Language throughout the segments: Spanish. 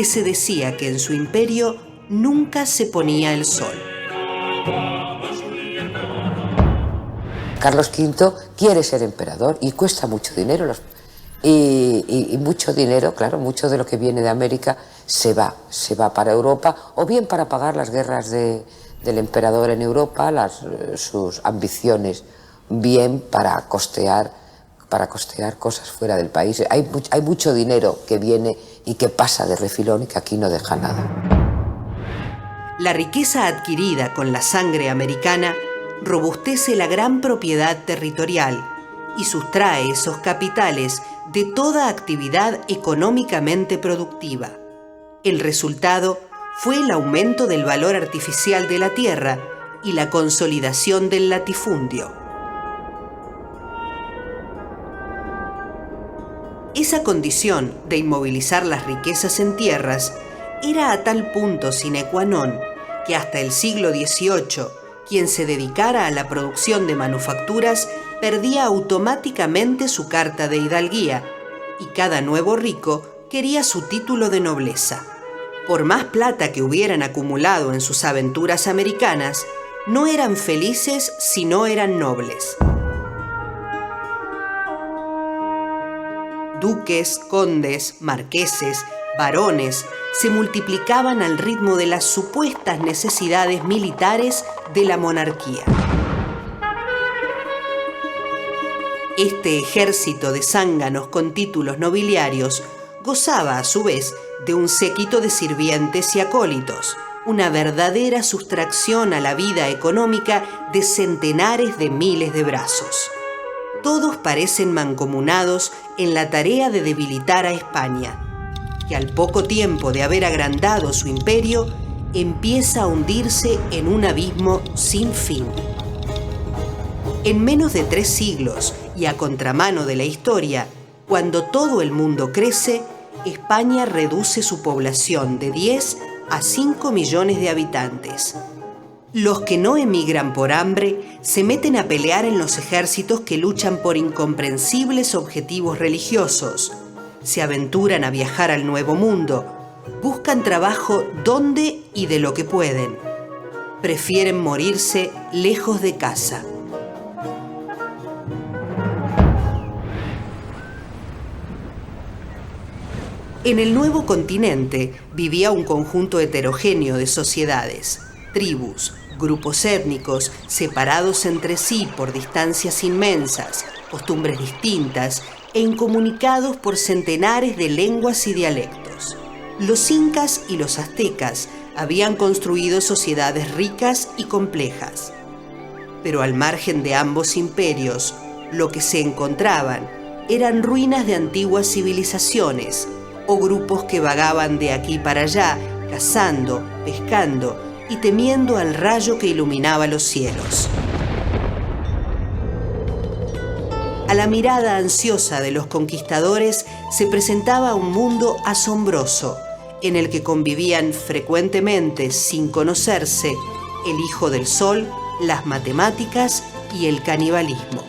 Se decía que en su imperio nunca se ponía el sol. Carlos V quiere ser emperador y cuesta mucho dinero. Y mucho dinero, claro, mucho de lo que viene de América se va para Europa, o bien para pagar las guerras del emperador en Europa, sus ambiciones, bien para costear cosas fuera del país. Hay mucho dinero que viene y que pasa de refilón y que aquí no deja nada. La riqueza adquirida con la sangre americana robustece la gran propiedad territorial y sustrae esos capitales de toda actividad económicamente productiva. El resultado fue el aumento del valor artificial de la tierra y la consolidación del latifundio. Esa condición de inmovilizar las riquezas en tierras era a tal punto sine qua non que hasta el siglo XVIII, quien se dedicara a la producción de manufacturas perdía automáticamente su carta de hidalguía, y cada nuevo rico quería su título de nobleza. Por más plata que hubieran acumulado en sus aventuras americanas, no eran felices si no eran nobles. Duques, condes, marqueses, barones se multiplicaban al ritmo de las supuestas necesidades militares de la monarquía. Este ejército de zánganos con títulos nobiliarios gozaba a su vez de un séquito de sirvientes y acólitos, una verdadera sustracción a la vida económica de centenares de miles de brazos. Todos parecen mancomunados en la tarea de debilitar a España, que al poco tiempo de haber agrandado su imperio, empieza a hundirse en un abismo sin fin. En menos de 3 siglos y a contramano de la historia, cuando todo el mundo crece, España reduce su población de 10 a 5 millones de habitantes. Los que no emigran por hambre se meten a pelear en los ejércitos que luchan por incomprensibles objetivos religiosos, se aventuran a viajar al Nuevo Mundo, buscan trabajo donde y de lo que pueden. Prefieren morirse lejos de casa. En el nuevo continente vivía un conjunto heterogéneo de sociedades, tribus, grupos étnicos separados entre sí por distancias inmensas, costumbres distintas e incomunicados por centenares de lenguas y dialectos. Los incas y los aztecas habían construido sociedades ricas y complejas. Pero al margen de ambos imperios, lo que se encontraban eran ruinas de antiguas civilizaciones o grupos que vagaban de aquí para allá, cazando, pescando y temiendo al rayo que iluminaba los cielos. A la mirada ansiosa de los conquistadores se presentaba un mundo asombroso, en el que convivían frecuentemente, sin conocerse, el hijo del sol, las matemáticas y el canibalismo.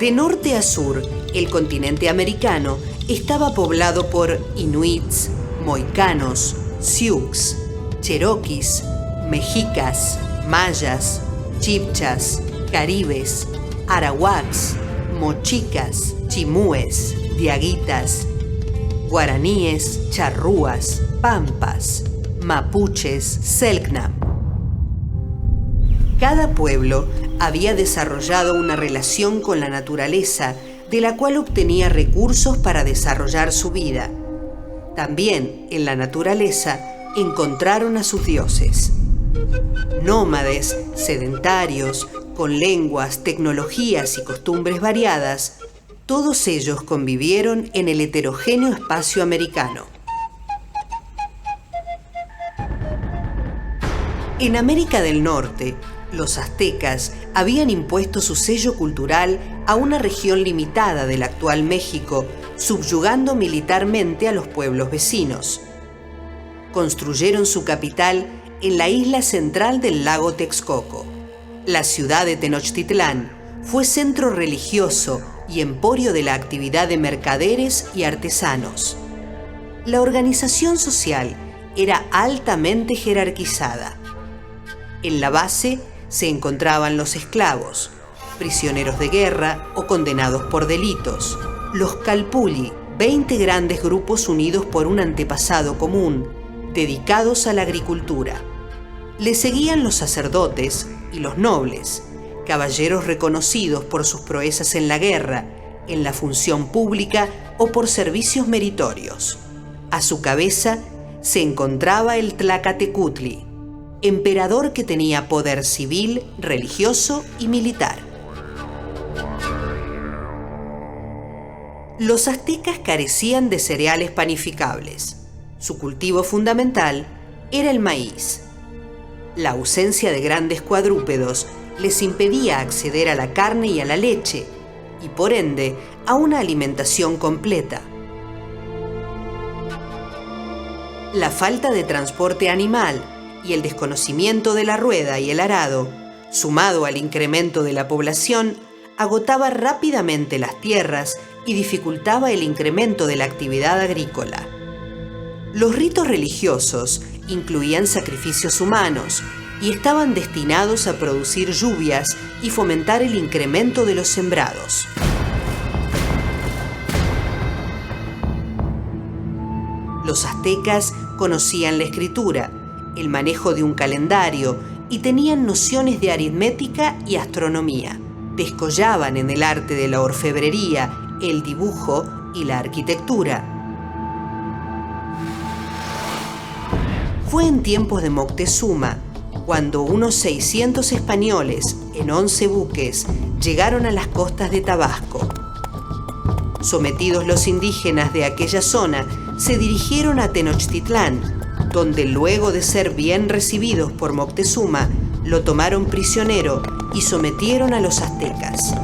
De norte a sur, el continente americano estaba poblado por inuits, mohicanos, sioux, cherokees, mexicas, mayas, chibchas, caribes, arawaks, mochicas, chimúes, diaguitas, guaraníes, charrúas, pampas, mapuches, selknam. Cada pueblo había desarrollado una relación con la naturaleza de la cual obtenía recursos para desarrollar su vida. También en la naturaleza encontraron a sus dioses. Nómades, sedentarios, con lenguas, tecnologías y costumbres variadas, todos ellos convivieron en el heterogéneo espacio americano. En América del Norte, los aztecas habían impuesto su sello cultural a una región limitada del actual México, subyugando militarmente a los pueblos vecinos. Construyeron su capital en la isla central del lago Texcoco. La ciudad de Tenochtitlán fue centro religioso y emporio de la actividad de mercaderes y artesanos. La organización social era altamente jerarquizada. En la base se encontraban los esclavos, prisioneros de guerra o condenados por delitos, los calpulli, 20 grandes grupos unidos por un antepasado común, dedicados a la agricultura. Le seguían los sacerdotes y los nobles, caballeros reconocidos por sus proezas en la guerra, en la función pública o por servicios meritorios. A su cabeza se encontraba el Tlacatecutli, emperador que tenía poder civil, religioso y militar. Los aztecas carecían de cereales panificables. Su cultivo fundamental era el maíz. La ausencia de grandes cuadrúpedos les impedía acceder a la carne y a la leche, y por ende a una alimentación completa. La falta de transporte animal y el desconocimiento de la rueda y el arado, sumado al incremento de la población, agotaba rápidamente las tierras y dificultaba el incremento de la actividad agrícola. Los ritos religiosos incluían sacrificios humanos y estaban destinados a producir lluvias y fomentar el incremento de los sembrados. Los aztecas conocían la escritura, el manejo de un calendario y tenían nociones de aritmética y astronomía. Descollaban en el arte de la orfebrería, el dibujo y la arquitectura. Fue en tiempos de Moctezuma cuando unos 600 españoles en 11 buques llegaron a las costas de Tabasco. Sometidos los indígenas de aquella zona, se dirigieron a Tenochtitlán, donde luego de ser bien recibidos por Moctezuma, lo tomaron prisionero y sometieron a los aztecas.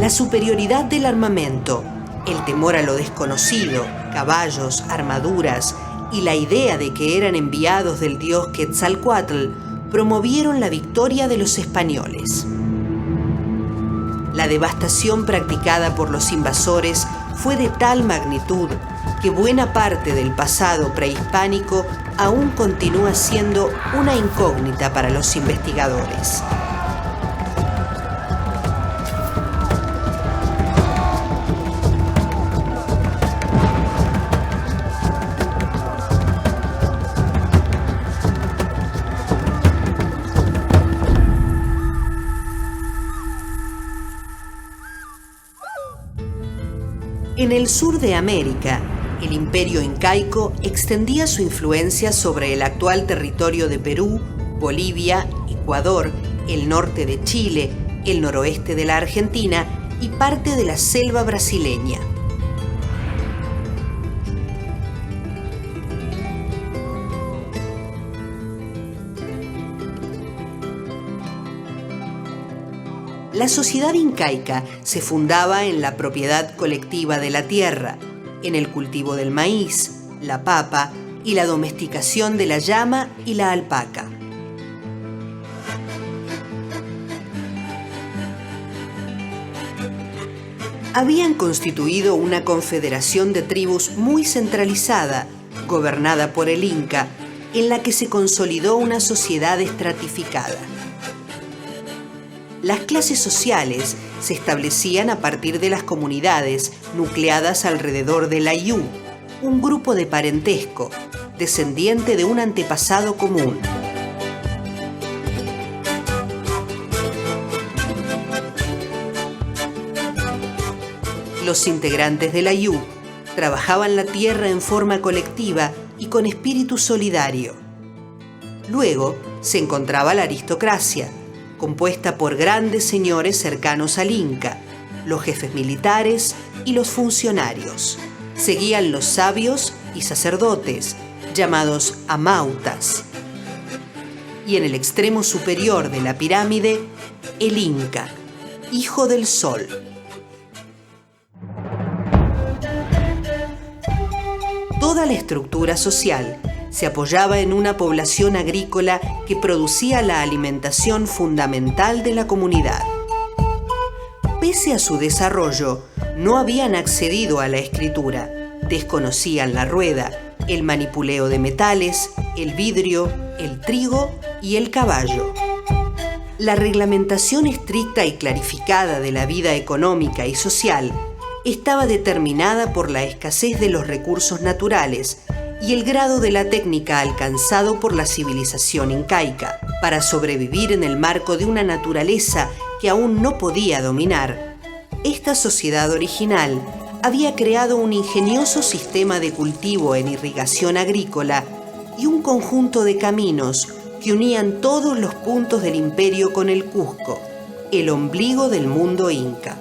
La superioridad del armamento, el temor a lo desconocido, caballos, armaduras y la idea de que eran enviados del dios Quetzalcóatl promovieron la victoria de los españoles. La devastación practicada por los invasores fue de tal magnitud que buena parte del pasado prehispánico aún continúa siendo una incógnita para los investigadores. En el sur de América, el imperio incaico extendía su influencia sobre el actual territorio de Perú, Bolivia, Ecuador, el norte de Chile, el noroeste de la Argentina y parte de la selva brasileña. La sociedad incaica se fundaba en la propiedad colectiva de la tierra, en el cultivo del maíz, la papa y la domesticación de la llama y la alpaca. Habían constituido una confederación de tribus muy centralizada, gobernada por el Inca, en la que se consolidó una sociedad estratificada. Las clases sociales se establecían a partir de las comunidades nucleadas alrededor del Ayú, un grupo de parentesco, descendiente de un antepasado común. Los integrantes del Ayú trabajaban la tierra en forma colectiva y con espíritu solidario. Luego se encontraba la aristocracia, compuesta por grandes señores cercanos al Inca, los jefes militares y los funcionarios. Seguían los sabios y sacerdotes, llamados amautas. Y en el extremo superior de la pirámide, el Inca, hijo del sol. Toda la estructura social se apoyaba en una población agrícola que producía la alimentación fundamental de la comunidad. Pese a su desarrollo, no habían accedido a la escritura, Desconocían la rueda, el manipuleo de metales, el vidrio, el trigo y el caballo. La reglamentación estricta y clarificada de la vida económica y social estaba determinada por la escasez de los recursos naturales y el grado de la técnica alcanzado por la civilización incaica. Para sobrevivir en el marco de una naturaleza que aún no podía dominar, esta sociedad original había creado un ingenioso sistema de cultivo en irrigación agrícola y un conjunto de caminos que unían todos los puntos del imperio con el Cusco, el ombligo del mundo inca.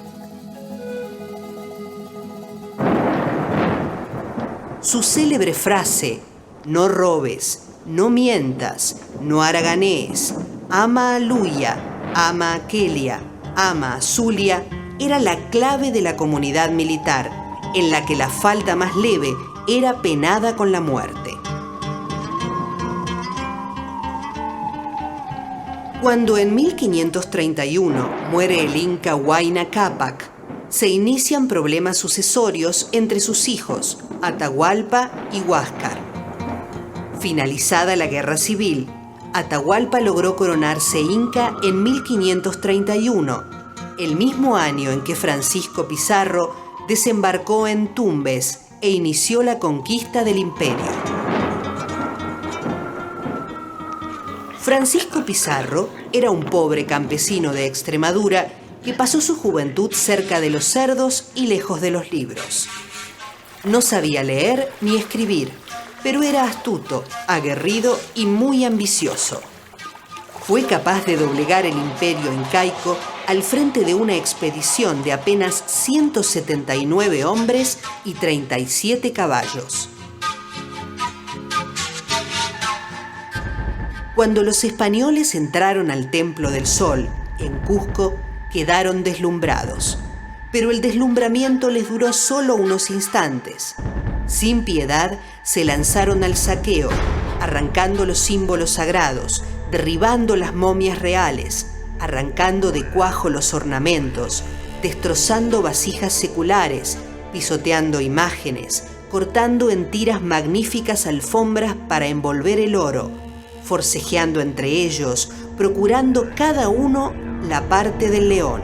Su célebre frase, no robes, no mientas, no haraganees, ama a Luya, ama a Kelia, ama a Zulia, era la clave de la comunidad militar, en la que la falta más leve era penada con la muerte. Cuando en 1531 muere el inca Huayna Cápac, se inician problemas sucesorios entre sus hijos, Atahualpa y Huáscar. Finalizada la guerra civil, Atahualpa logró coronarse inca en 1531, el mismo año en que Francisco Pizarro desembarcó en Tumbes e inició la conquista del imperio. Francisco Pizarro era un pobre campesino de Extremadura que pasó su juventud cerca de los cerdos y lejos de los libros. No sabía leer ni escribir, pero era astuto, aguerrido y muy ambicioso. Fue capaz de doblegar el imperio incaico al frente de una expedición de apenas 179 hombres y 37 caballos. Cuando los españoles entraron al Templo del Sol, en Cusco, quedaron deslumbrados. Pero el deslumbramiento les duró solo unos instantes. Sin piedad, se lanzaron al saqueo, arrancando los símbolos sagrados, derribando las momias reales, arrancando de cuajo los ornamentos, destrozando vasijas seculares, pisoteando imágenes, cortando en tiras magníficas alfombras para envolver el oro, forcejeando entre ellos, procurando cada uno la parte del león.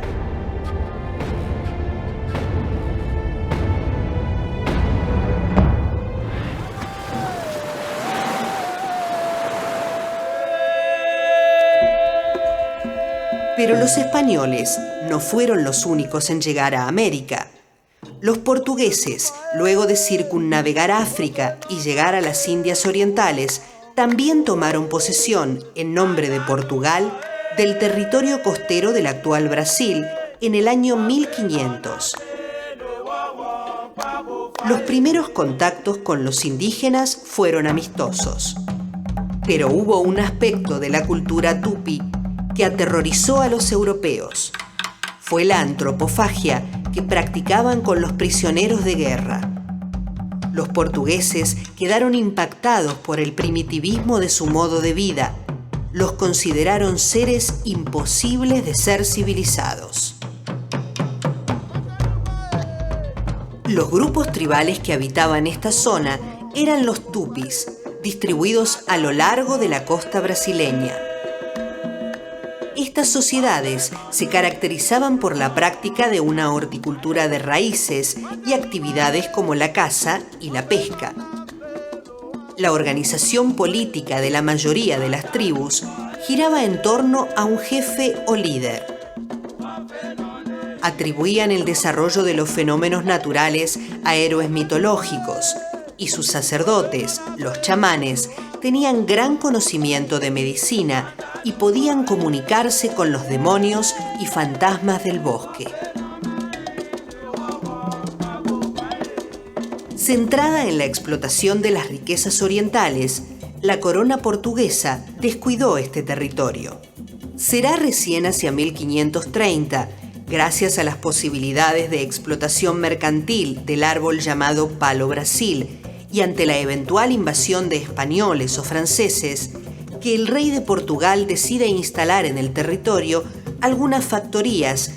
Pero los españoles no fueron los únicos en llegar a América. Los portugueses, luego de circunnavegar África y llegar a las Indias Orientales, también tomaron posesión, en nombre de Portugal, del territorio costero del actual Brasil en el año 1500. Los primeros contactos con los indígenas fueron amistosos, pero hubo un aspecto de la cultura tupi que aterrorizó a los europeos. Fue la antropofagia que practicaban con los prisioneros de guerra. Los portugueses quedaron impactados por el primitivismo de su modo de vida. Los consideraron seres imposibles de ser civilizados. Los grupos tribales que habitaban esta zona eran los tupis, distribuidos a lo largo de la costa brasileña. Estas sociedades se caracterizaban por la práctica de una horticultura de raíces y actividades como la caza y la pesca. La organización política de la mayoría de las tribus giraba en torno a un jefe o líder. Atribuían el desarrollo de los fenómenos naturales a héroes mitológicos, y sus sacerdotes, los chamanes, tenían gran conocimiento de medicina y podían comunicarse con los demonios y fantasmas del bosque. Centrada en la explotación de las riquezas orientales, la corona portuguesa descuidó este territorio. Será recién hacia 1530, gracias a las posibilidades de explotación mercantil del árbol llamado palo Brasil y ante la eventual invasión de españoles o franceses, que el rey de Portugal decide instalar en el territorio algunas factorías